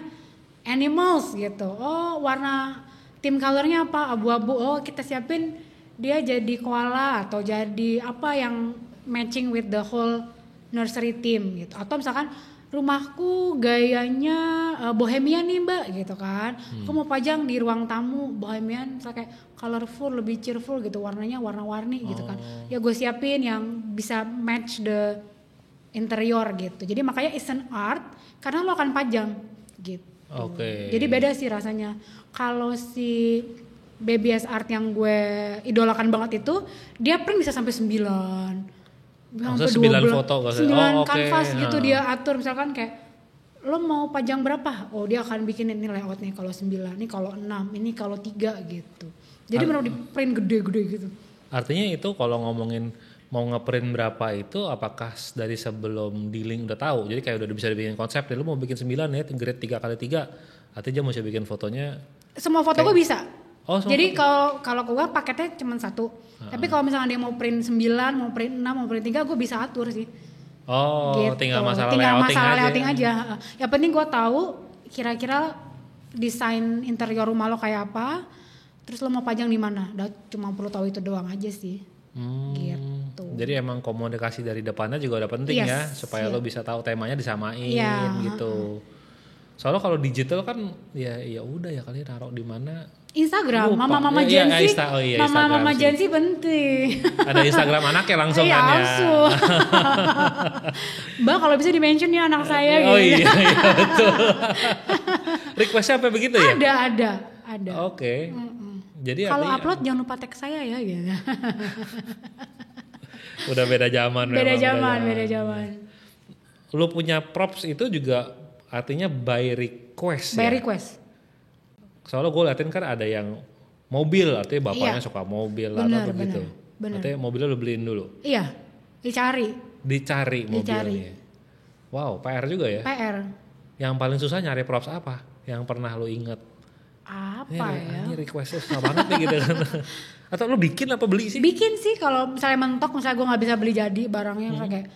animals gitu. Oh warna tim colornya apa? Abu-abu. Oh kita siapin dia jadi koala atau jadi apa yang matching with the whole nursery team gitu. Atau misalkan rumahku gayanya bohemian nih mbak gitu kan. Aku mau pajang di ruang tamu bohemian, misalnya kayak colorful, lebih cheerful gitu, warnanya warna-warni gitu kan. Ya gue siapin yang bisa match the interior gitu. Jadi makanya it's an art karena lo akan pajang gitu. Jadi beda sih rasanya. Kalau si BBS Art yang gue idolakan banget itu, dia print bisa sampai 9. Sampai 9 foto 9 kanvas gitu dia atur, misalkan kayak lo mau pajang berapa? Oh dia akan bikin ini layout nih kalau 9, ini kalau 6, ini kalau 3 gitu. Jadi benar di print gede-gede gitu. Artinya itu kalau ngomongin mau ngeprint berapa itu apakah dari sebelum dealing udah tahu? Jadi kayak udah bisa bikin konsep, lu mau bikin 9 ya, grade 3x3. Artinya dia mau bikin fotonya. Semua foto gue bisa. Jadi kalau gue paketnya cuma 1. Tapi kalau misalnya dia mau print 9, mau print 6, mau print 3, gue bisa atur sih. Gitu. Tinggal masalah layouting aja. Yang penting gue tahu kira-kira desain interior rumah lo kayak apa, terus lo mau pajang di mana. Cuma perlu tahu itu doang aja sih. Gitu. Jadi emang komunikasi dari depannya juga udah penting ya, supaya lo bisa tahu temanya disamain gitu. Soalnya kalau digital kan ya udah ya kali naruh di mana. Instagram, mama Jensi, mama Jensi penting. Ada Instagram anaknya langsung kan ya. Langsung. Mbak kalau bisa di-mention ya anak saya gitu. Iya betul. Requestnya apa begitu ya? Ada. Oke. Jadi kalau upload jangan lupa tag saya ya gitu. Udah beda zaman. Beda zaman. Lu punya props itu juga artinya by request. By request. Soalnya gue liatin kan ada yang mobil, artinya bapaknya suka mobil atau begitu. Artinya mobilnya lu beliin dulu. Iya, dicari mobilnya. Wow, PR juga ya. PR. Yang paling susah nyari props apa? Yang pernah lu inget? Apa ya? Ini requestnya susah banget nih gitu kan. Atau lu bikin apa beli sih? Bikin sih, kalau misalnya mentok, misalnya gue nggak bisa beli jadi barangnya, kayak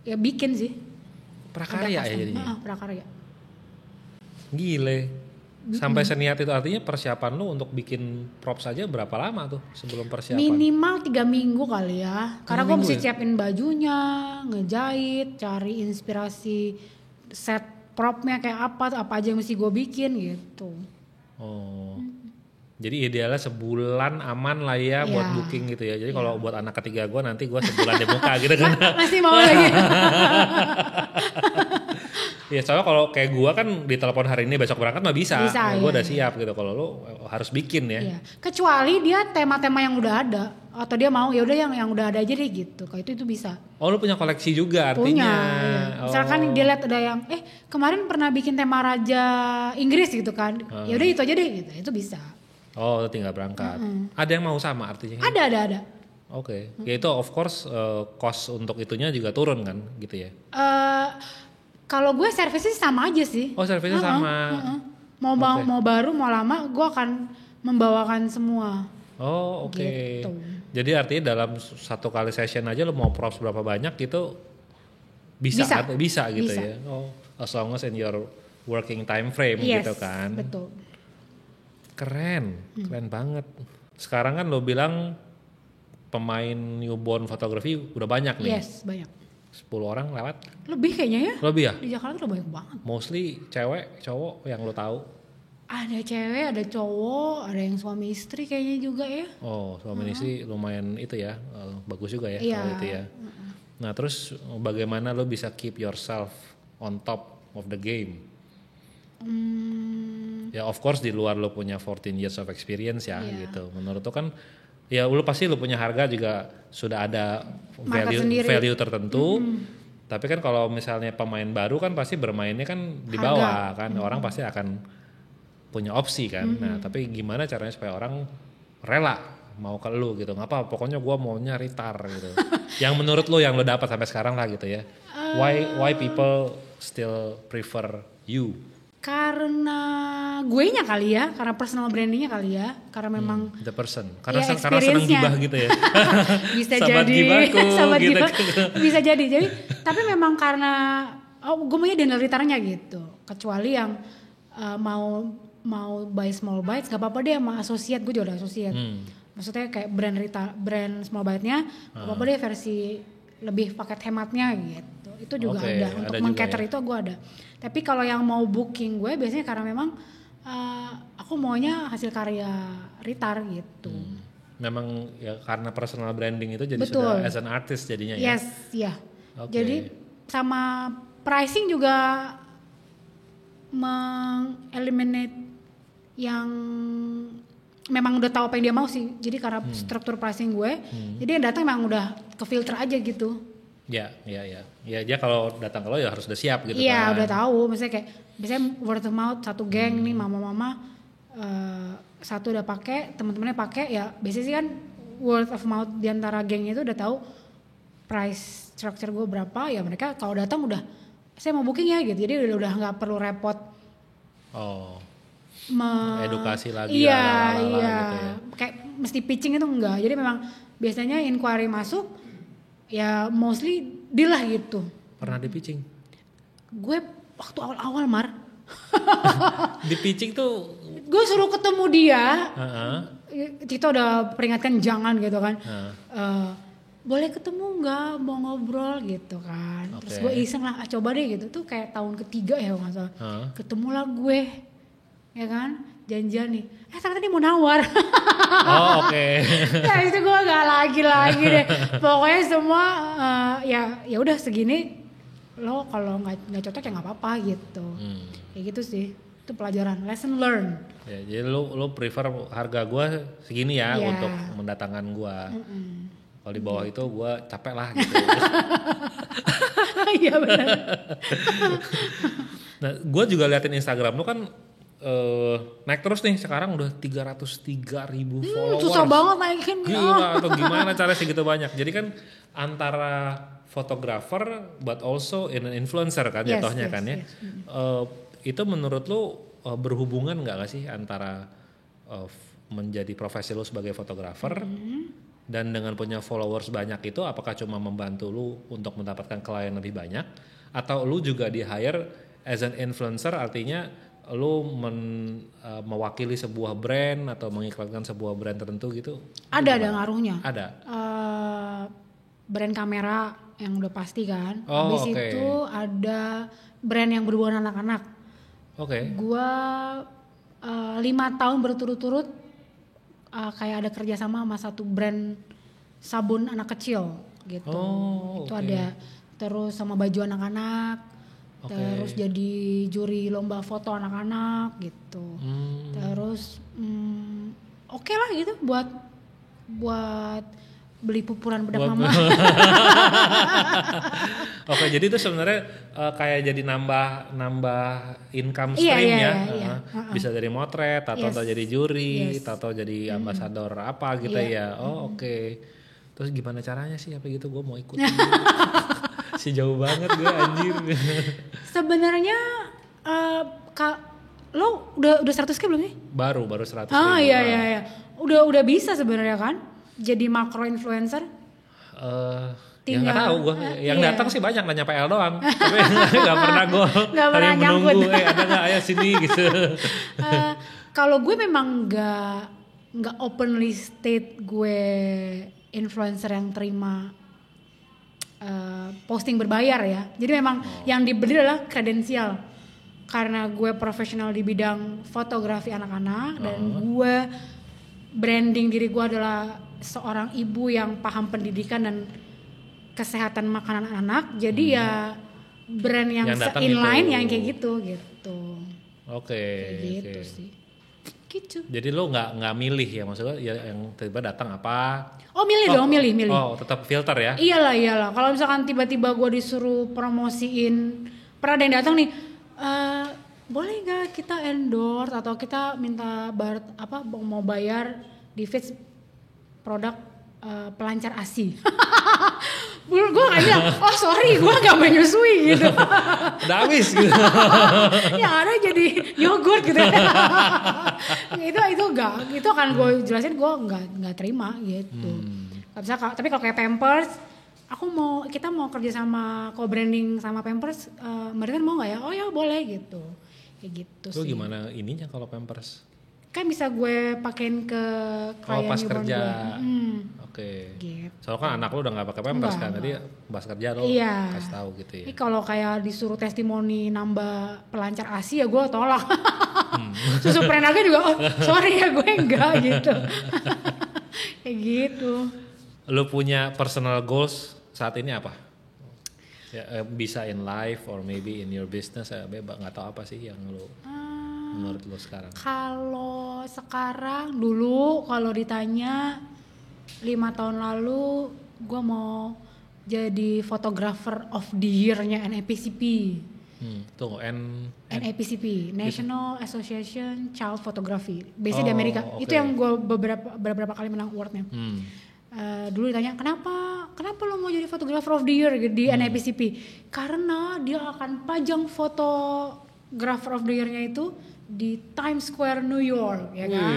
ya bikin sih. Prakarya ya jadinya. Prakarya. Gile. Sampai seniat itu, artinya persiapan lu untuk bikin props aja berapa lama tuh sebelum persiapan? Minimal 3 minggu kali ya. Karena gue mesti siapin bajunya, ngejahit, cari inspirasi set propnya kayak apa aja yang mesti gue bikin gitu. Jadi idealnya sebulan aman lah ya buat booking gitu ya. Jadi kalau buat anak ketiga gue nanti gue sebulan di muka gitu kan. Masih mau lagi. Ya soalnya kalau kayak gue kan ditelepon hari ini besok berangkat mah bisa gue udah siap gitu. Kalau lo harus bikin ya. Iya. Kecuali dia tema-tema yang udah ada atau dia mau ya udah yang udah ada aja deh gitu. Kalau itu bisa. Lo punya koleksi juga artinya. Punya. Iya. Misalkan dia lihat ada yang kemarin pernah bikin tema raja Inggris gitu kan. Ya udah itu aja deh gitu. Itu bisa. Lo tinggal berangkat. Ada yang mau sama artinya? Ada. Oke. Ya itu of course cost untuk itunya juga turun kan gitu ya. Kalau gue servisnya sama aja sih. Servisnya sama. Mau baru mau lama gue akan membawakan semua. Oke. Gitu. Jadi artinya dalam satu kali session aja lo mau props berapa banyak gitu bisa gitu ya. As long as in your working time frame gitu kan. Betul. Keren banget. Sekarang kan lo bilang pemain newborn fotografi udah banyak nih. Yes, banyak. 10 orang lewat? Lebih kayaknya ya. Lebih ya? Di Jakarta udah banyak banget. Mostly cewek, cowok yang lo tahu? Ada cewek, ada cowok, ada yang suami istri kayaknya juga ya. Suami istri lumayan itu ya, bagus juga ya kalau itu ya. Nah terus bagaimana lo bisa keep yourself on top of the game? Ya of course di luar lo punya 14 years of experience ya gitu. Menurut lo kan ya lo pasti lo punya harga juga sudah ada value tertentu. Tapi kan kalau misalnya pemain baru kan pasti bermainnya kan di bawah kan. Orang pasti akan punya opsi kan. Nah tapi gimana caranya supaya orang rela mau ke lu gitu. Ngapa pokoknya gue maunya ritar gitu. Yang menurut lo yang lo dapat sampai sekarang lah gitu ya. Why people still prefer you? Karena gue nya kali ya, karena personal brandingnya kali ya, karena memang the person, karena seneng gibah gitu ya. Bisa jadi, sahabat gitu. Bisa jadi. Tapi memang karena gue maunya Daniel Ritarnya gitu. Kecuali yang mau buy small bites, gak apa-apa deh sama associate, gue juga ada associate. Maksudnya kayak brand small bite-nya, gak apa-apa deh versi lebih paket hematnya gitu. Itu juga ada untuk meng-cater itu gue ada. Tapi kalau yang mau booking gue biasanya karena memang aku maunya hasil karya Ritar gitu. Memang ya karena personal branding itu jadi sudah as an artist jadinya ya. Yes, ya. Jadi sama pricing juga meng-eliminate yang memang udah tahu apa yang dia mau sih. Jadi karena struktur pricing gue, jadi yang datang memang udah ke filter aja gitu. Ya, dia kalau datang ke lo ya harus udah siap gitu kan. Iya, udah tahu. Misalnya word of mouth satu geng nih mama-mama satu udah pakai, teman-temannya pakai ya. Biasanya sih kan word of mouth di antara geng itu udah tahu price structure gue berapa, ya mereka kalau datang udah saya mau booking ya gitu. Jadi udah nggak perlu repot. edukasi lagi gitu ya. Kayak mesti pitching itu enggak. Jadi memang biasanya inquiry masuk ya mostly deal lah gitu. Pernah di pitching? Gue waktu awal-awal Mar. Di pitching tuh gue suruh ketemu dia. Kita udah peringatkan jangan gitu kan. Boleh ketemu nggak, mau ngobrol gitu kan. Terus gue iseng lah, coba deh gitu. Tuh kayak tahun ketiga ya nggak salah. Ketemulah gue, ya kan, janjian nih. Ternyata dia mau nawar. Ya itu gue nggak lagi deh. Pokoknya semua ya udah segini. Lo kalau nggak cocok ya nggak apa-apa gitu. Kayak gitu sih. Itu pelajaran, lesson learn. Ya, jadi lo prefer harga gue segini ya untuk mendatangkan gue. Kalau di bawah itu gue capek lah gitu. Iya benar. Nah gue juga liatin Instagram lo kan naik terus nih, sekarang udah 303.000 followers. Susah banget naikin. Gila, atau gimana cara segitu banyak. Jadi kan antara fotografer but also an influencer kan jatuhnya kan ya. Itu menurut lo berhubungan gak sih antara menjadi profesi lo sebagai fotografer dan dengan punya followers banyak itu, apakah cuma membantu lu untuk mendapatkan klien lebih banyak, atau lu juga di hire as an influencer, artinya lu mewakili sebuah brand atau mengiklankan sebuah brand tertentu gitu? Ada ngaruhnya. Ada. Brand kamera yang udah pasti kan. Habis itu ada brand yang berhubungan anak-anak. Gua 5 tahun berturut-turut kayak ada kerjasama sama satu brand sabun anak kecil gitu. Itu ada. Terus sama baju anak-anak. Terus jadi juri lomba foto anak-anak gitu. Terus oke lah gitu buat beli pupuran bedak mama. Jadi itu sebenarnya kayak jadi nambah income stream ya. Bisa dari motret atau jadi juri atau jadi ambasador apa gitu ya. Terus gimana caranya sih apa gitu, gue mau ikut. Si jauh banget gue anjir. Sebenarnya lo udah 100k belum sih? Baru 100k. Iya. Udah bisa sebenarnya kan? Jadi makro influencer? Ya nggak tahu gue, yang datang sih banyak, nanya PL doang, tapi nggak pernah gue hanya menunggu, ada nggak ayah sini gitu. Kalau gue memang nggak openly state gue influencer yang terima posting berbayar ya. Jadi memang yang dibeli adalah kredensial, karena gue profesional di bidang fotografi anak-anak dan gue branding diri gue adalah seorang ibu yang paham pendidikan dan kesehatan makanan anak, jadi ya brand yang inline yang kayak gitu. Gitu sih. Gitu. Jadi lo nggak milih ya, maksudnya ya yang tiba datang apa? Milih. Tetap filter ya? Iyalah. Kalau misalkan tiba-tiba gue disuruh promosiin, pernah ada yang datang nih, boleh nggak kita endorse atau kita minta mau bayar di feeds produk pelancar ASI. Gue gak bilang, sorry gue gak menyusui gitu. Udah habis gitu. Yang ada jadi yogurt gitu. Itu akan gue jelasin, gue gak terima gitu. Tapi kalau kayak Pampers, kita mau kerja sama co-branding sama Pampers, mereka mau gak ya? Oh ya boleh gitu. Kayak gitu sih. Lu gimana ininya kalau Pampers? Kan bisa gue pakein ke klien pas kerja. Gitu. Soalnya kan anak lu udah gak pakai Pampers kan, jadi pas kerja lu kasih tahu gitu ya. Ini kalau kayak disuruh testimoni nambah pelancar ASI ya gue tolak. Susu Prenaga juga, sorry ya gue enggak gitu. Kayak gitu. Lu punya personal goals saat ini apa? Ya, bisa in life or maybe in your business, nggak tahu apa sih yang lu menurut lu sekarang? Kalau sekarang, dulu kalau ditanya 5 tahun lalu gue mau jadi photographer of the year-nya NAPCP. NAPCP, National Association Child Photography, based di Amerika. Itu yang gue beberapa kali menang award-nya. Dulu ditanya kenapa lo mau jadi photographer of the year di NAPCP? Karena dia akan pajang photographer of the year-nya itu di Times Square New York ya kan.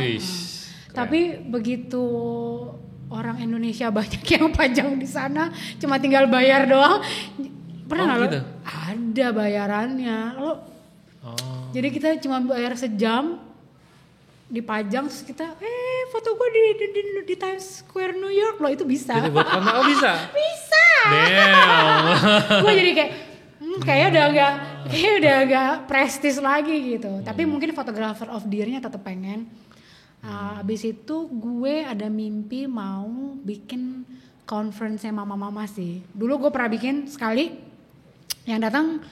Tapi begitu orang Indonesia banyak yang pajang di sana, cuma tinggal bayar doang. Pernah nggak gitu? Ada bayarannya lo. Jadi kita cuma bayar sejam dipajang, terus kita foto gue di Times Square New York loh, itu bisa. Jadi buat konten bisa? Bisa. Gue jadi kayak kayaknya udah nggak prestis lagi gitu. Tapi mungkin photographer of the year-nya tetap pengen. Abis itu gue ada mimpi mau bikin conference-nya mama-mama sih. Dulu gue pernah bikin sekali, yang datang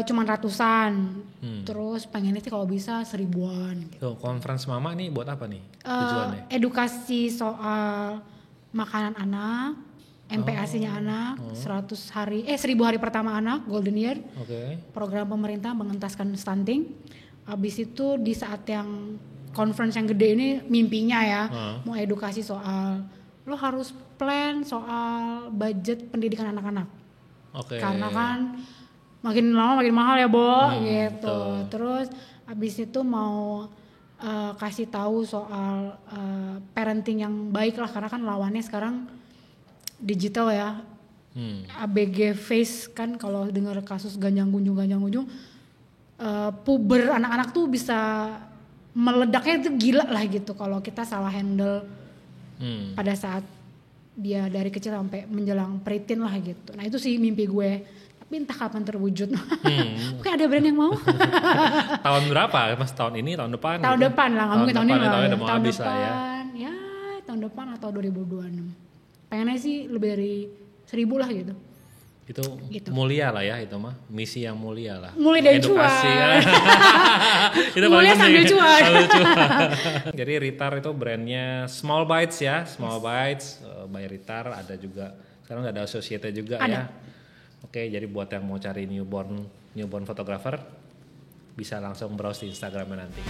cuman ratusan, terus pengennya sih kalau bisa 1000-an. Gitu. Tuh, conference mama nih buat apa nih tujuannya? Edukasi soal makanan anak, MPASI-nya anak, 1000 hari pertama anak, Golden Year, program pemerintah mengentaskan stunting. Abis itu di saat yang conference yang gede ini mimpinya ya, mau edukasi soal lo harus plan soal budget pendidikan anak-anak. Karena kan makin lama makin mahal ya gitu. Terus abis itu mau kasih tahu soal parenting yang baik lah, karena kan lawannya sekarang digital ya. ABG face kan, kalau dengar kasus ganjang gunjung puber anak-anak tuh bisa meledaknya itu gila lah gitu kalau kita salah handle pada saat dia dari kecil sampai menjelang preteen lah gitu. Nah itu sih mimpi gue, tapi entah kapan terwujud. Mungkin ada brand yang mau. Tahun berapa? Mas tahun ini, tahun depan? Tahun gitu? Depan lah, ngomongin tahun ini lah. Tahun depan ya tahun depan atau 2026. Pengennya sih lebih dari 1000 lah gitu. Itu gitu. Mulia lah ya, itu mah misi yang mulia lah. Mulia dan edukasi cuan. Itu mulia sambil cuan. Jadi Ritar itu brandnya Small Bites ya, Small Bites by Ritar. Ada juga sekarang ada associate juga ya. Oke, jadi buat yang mau cari newborn photographer bisa langsung browse di Instagramnya nanti.